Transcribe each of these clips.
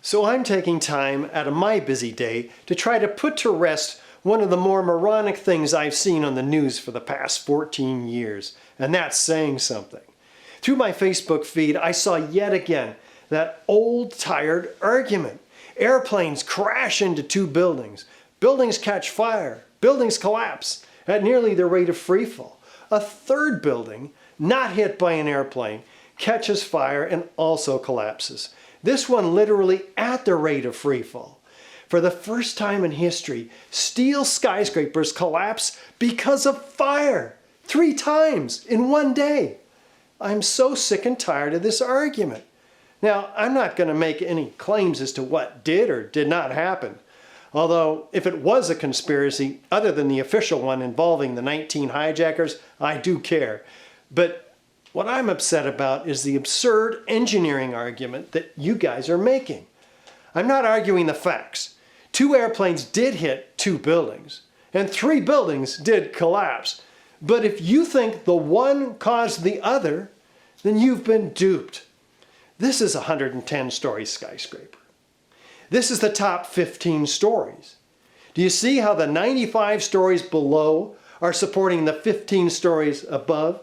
So I'm taking time out of my busy day to try to put to rest one of the more moronic things I've seen on the news for the past 14 years, and that's saying something. Through my Facebook feed, I saw yet again that old, tired argument. Airplanes crash into two buildings. Buildings catch fire. Buildings collapse at nearly the rate of freefall. A third building, not hit by an airplane, catches fire and also collapses. This one literally at the rate of freefall. For the first time in history, steel skyscrapers collapse because of fire. 3 times in one day. I'm so sick and tired of this argument. Now, I'm not going to make any claims as to what did or did not happen. Although, if it was a conspiracy, other than the official one involving the 19 hijackers, I do care. But what I'm upset about is the absurd engineering argument that you guys are making. I'm not arguing the facts. 2 airplanes did hit 2 buildings, and 3 buildings did collapse. But if you think the one caused the other, then you've been duped. This is a 110-story skyscraper. This is the top 15 stories. Do you see how the 95 stories below are supporting the 15 stories above?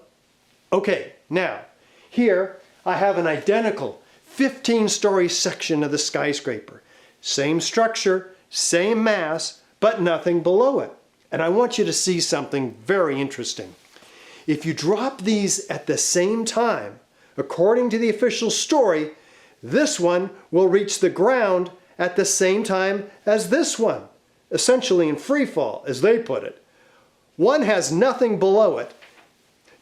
Okay, now, here I have an identical 15-story section of the skyscraper. Same structure, same mass, but nothing below it. And I want you to see something very interesting. If you drop these at the same time, according to the official story, this one will reach the ground at the same time as this one, essentially in free fall, as they put it. One has nothing below it.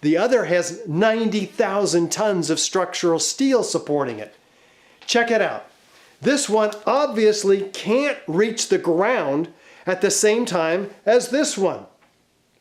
The other has 90,000 tons of structural steel supporting it. Check it out. This one obviously can't reach the ground at the same time as this one.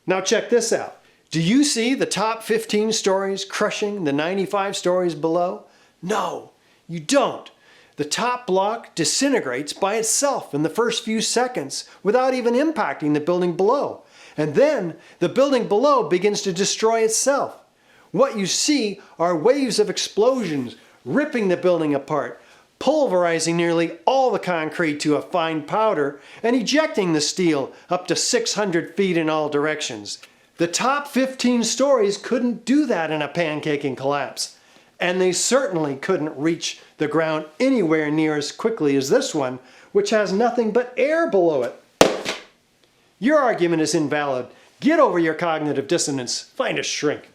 Now check this out. Do you see the top 15 stories crushing the 95 stories below? No, you don't. The top block disintegrates by itself in the first few seconds without even impacting the building below. And then the building below begins to destroy itself. What you see are waves of explosions ripping the building apart, pulverizing nearly all the concrete to a fine powder, and ejecting the steel up to 600 feet in all directions. The top 15 stories couldn't do that in a pancaking collapse. And they certainly couldn't reach the ground anywhere near as quickly as this one, which has nothing but air below it. Your argument is invalid. Get over your cognitive dissonance. Find a shrink.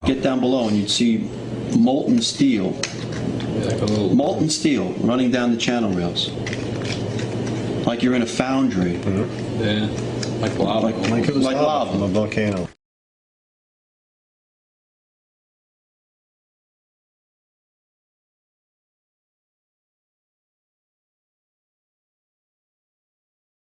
Get down below and you'd see molten steel. Molten steel running down the channel rails. Like you're in a foundry. Yeah, like lava. Like lava. From a volcano.